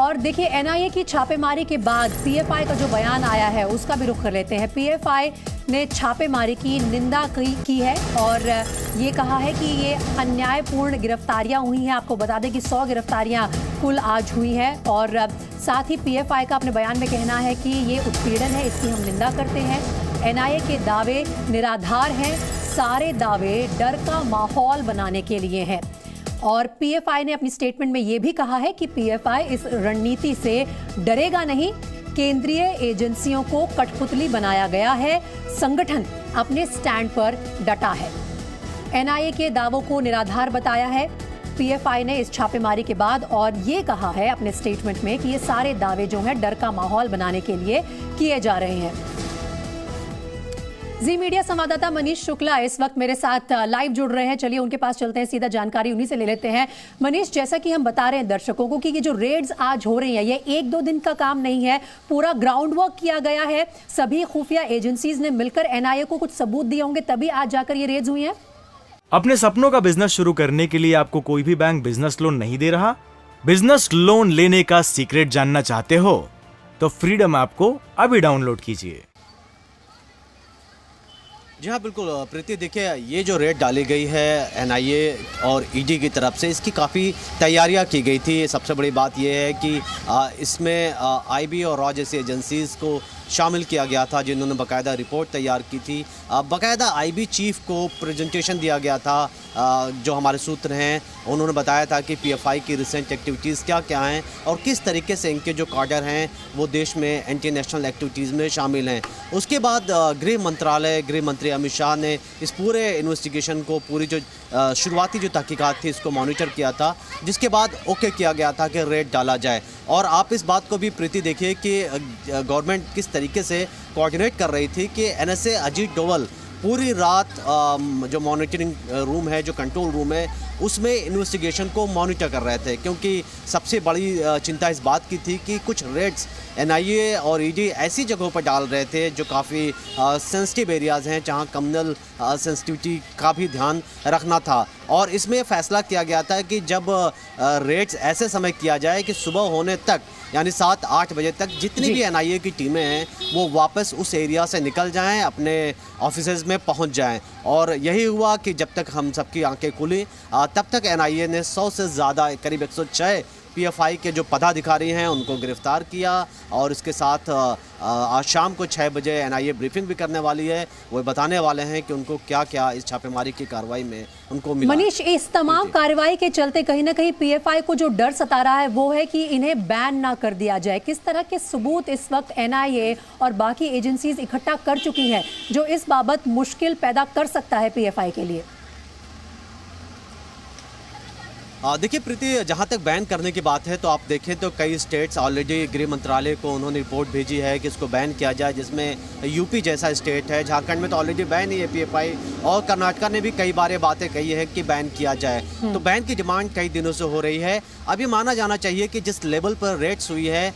और देखिए एनआईए की छापेमारी के बाद पीएफआई का जो बयान आया है उसका भी रुख कर लेते हैं। पीएफआई ने छापेमारी की निंदा की है और ये कहा है कि ये अन्यायपूर्ण गिरफ्तारियां हुई हैं। आपको बता दें कि 100 गिरफ्तारियां कुल आज हुई है और साथ ही पीएफआई का अपने बयान में कहना है कि ये उत्पीड़न है, इसकी हम निंदा करते हैं। एनआईए के दावे निराधार हैं, सारे दावे डर का माहौल बनाने के लिए हैं। और पीएफआई ने अपनी स्टेटमेंट में यह भी कहा है कि पीएफआई इस रणनीति से डरेगा नहीं, केंद्रीय एजेंसियों को कठपुतली बनाया गया है, संगठन अपने स्टैंड पर डटा है। एनआईए के दावों को निराधार बताया है पीएफआई ने इस छापेमारी के बाद और ये कहा है अपने स्टेटमेंट में कि ये सारे दावे जो हैं डर का माहौल बनाने के लिए किए जा रहे हैं। जी मीडिया संवाददाता मनीष शुक्ला इस वक्त मेरे साथ लाइव जुड़ रहे हैं। चलिए उनके पास चलते हैं, सीधा जानकारी उन्हीं से ले लेते हैं। मनीष, जैसा कि हम बता रहे हैं दर्शकों को कि ये जो रेड्स आज हो रही हैं ये 1-2 दिन का काम नहीं है, पूरा ग्राउंड वर्क किया गया है। सभी खुफिया एजेंसीज ने मिलकर एनआईए को कुछ सबूत दिए होंगे तभी आज जाकर ये रेड्स हुई हैं। अपने सपनों का बिजनेस शुरू करने के लिए आपको कोई भी बैंक बिजनेस लोन नहीं दे रहा? बिजनेस लोन लेने का सीक्रेट जानना चाहते हो तो फ्रीडम ऐप को अभी डाउनलोड कीजिए। जी हाँ बिल्कुल प्रीति, देखिए ये जो रेड डाली गई है एनआईए और ईडी की तरफ से, इसकी काफ़ी तैयारियां की गई थी। सबसे बड़ी बात यह है कि इसमें आईबी और रॉ जैसी एजेंसीज़ को शामिल किया गया था जिन्होंने बाकायदा रिपोर्ट तैयार की थी। बाकायदा आईबी चीफ को प्रेजेंटेशन दिया गया था। जो हमारे सूत्र हैं उन्होंने बताया था कि पीएफआई की रिसेंट एक्टिविटीज़ क्या क्या हैं और किस तरीके से इनके जो काडर हैं वो देश में एंटी नेशनल एक्टिविटीज़ में शामिल हैं। उसके बाद गृह मंत्रालय, गृह मंत्री अमित शाह ने इस पूरे इन्वेस्टिगेशन को, पूरी जो शुरुआती जो तहकीकात थी इसको मॉनिटर किया था, जिसके बाद ओके किया गया था कि रेड डाला जाए। और आप इस बात को भी प्रीति देखिए कि गवर्नमेंट किस तरीके से कोऑर्डिनेट कर रही थी कि एनएसए अजीत डोवल पूरी रात जो मॉनिटरिंग रूम है, जो कंट्रोल रूम है, उसमें इन्वेस्टिगेशन को मॉनिटर कर रहे थे, क्योंकि सबसे बड़ी चिंता इस बात की थी कि कुछ रेड्स एनआईए और ईडी ऐसी जगहों पर डाल रहे थे जो काफ़ी सेंसिटिव एरियाज़ हैं, जहां कम्युनल सेंसिटिविटी का भी ध्यान रखना था। और इसमें फ़ैसला किया गया था कि जब रेड्स ऐसे समय किया जाए कि सुबह होने तक, यानी 7-8 बजे तक जितनी भी एनआईए की टीमें हैं वो वापस उस एरिया से निकल जाएं, अपने ऑफिसेज़ में पहुंच जाएं। और यही हुआ कि जब तक हम सबकी आंखें खुली तब तक एनआईए ने 100 से ज़्यादा, करीब 106 पीएफआई के जो पदाधिकारी हैं उनको गिरफ्तार किया। और इसके साथ आज शाम को 6 बजे एनआईए ब्रीफिंग भी करने वाली है। वो बताने वाले हैं कि उनको क्या क्या इस छापेमारी की कार्रवाई में उनको मिला। मनीष, इस तमाम कार्रवाई के चलते कहीं ना कहीं पीएफआई को जो डर सता रहा है वो है कि इन्हें बैन ना कर दिया जाए। किस तरह के सबूत इस वक्त एनआईए और बाकी एजेंसीज इकट्ठा कर चुकी हैं जो इस बाबत मुश्किल पैदा कर सकता है पीएफआई के लिए? देखिए प्रीति, जहाँ तक बैन करने की बात है तो आप देखें तो कई स्टेट्स ऑलरेडी गृह मंत्रालय को उन्होंने रिपोर्ट भेजी है कि इसको बैन किया जाए, जिसमें यूपी जैसा स्टेट है, झारखंड में तो ऑलरेडी बैन ही है पीएफआई, और कर्नाटका ने भी कई बार बातें कही है कि बैन किया जाए। तो बैन की डिमांड कई दिनों से हो रही है। अब ये माना जाना चाहिए कि जिस लेवल पर रेड्स हुई है,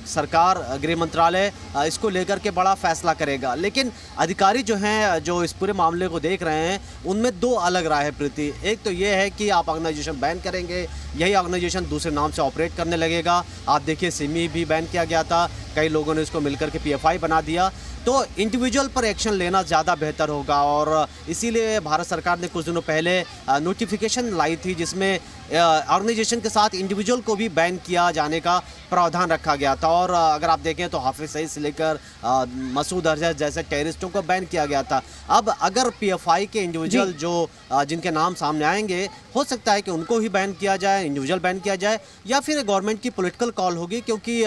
सरकार, गृह मंत्रालय इसको लेकर के बड़ा फैसला करेगा। लेकिन अधिकारी जो हैं, जो इस पूरे मामले को देख रहे हैं, उनमें 2 अलग राय है प्रीति। एक तो ये है कि आप ऑर्गेनाइजेशन बैन करेंगे, यही ऑर्गेनाइजेशन दूसरे नाम से ऑपरेट करने लगेगा। आप देखिए सिमी भी बैन किया गया था, कई लोगों ने इसको मिलकर के पीएफआई बना दिया। तो इंडिविजुअल पर एक्शन लेना ज़्यादा बेहतर होगा और इसीलिए भारत सरकार ने कुछ दिनों पहले नोटिफिकेशन लाई थी जिसमें ऑर्गेनाइजेशन के साथ इंडिविजुअल को भी बैन किया जाने का प्रावधान रखा गया था। और अगर आप देखें तो हाफिज सईद से लेकर मसूद अजहर जैसे टेररिस्टों को बैन किया गया था। अब अगर पीएफआई के इंडिविजुअल जो जिनके नाम सामने आएंगे, हो सकता है कि उनको ही बैन किया जाए, इंडिविजुअल बैन किया जाए, या फिर गवर्नमेंट की पॉलिटिकल कॉल होगी, क्योंकि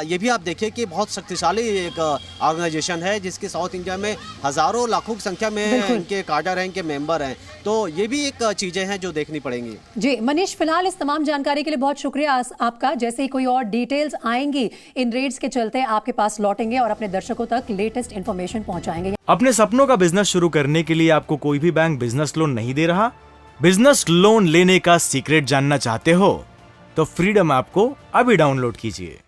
ये भी आप देखिए कि बहुत शक्तिशाली एक ऑर्गेनाइजेशन है जिसके साउथ इंडिया में हज़ारों लाखों की संख्या में इनके काडर हैं, इनके मेंबर हैं। तो ये भी एक चीज़ें हैं जो देखनी पड़ेंगी। जी मनीष, फिलहाल इस तमाम जानकारी के लिए बहुत शुक्रिया आपका। जैसे ही कोई और डिटेल्स आएंगी इन रेड्स के चलते आपके पास लौटेंगे और अपने दर्शकों तक लेटेस्ट इन्फॉर्मेशन पहुंचाएंगे। अपने सपनों का बिजनेस शुरू करने के लिए आपको कोई भी बैंक बिजनेस लोन नहीं दे रहा? बिजनेस लोन लेने का सीक्रेट जानना चाहते हो तो फ्रीडम ऐप को अभी डाउनलोड कीजिए।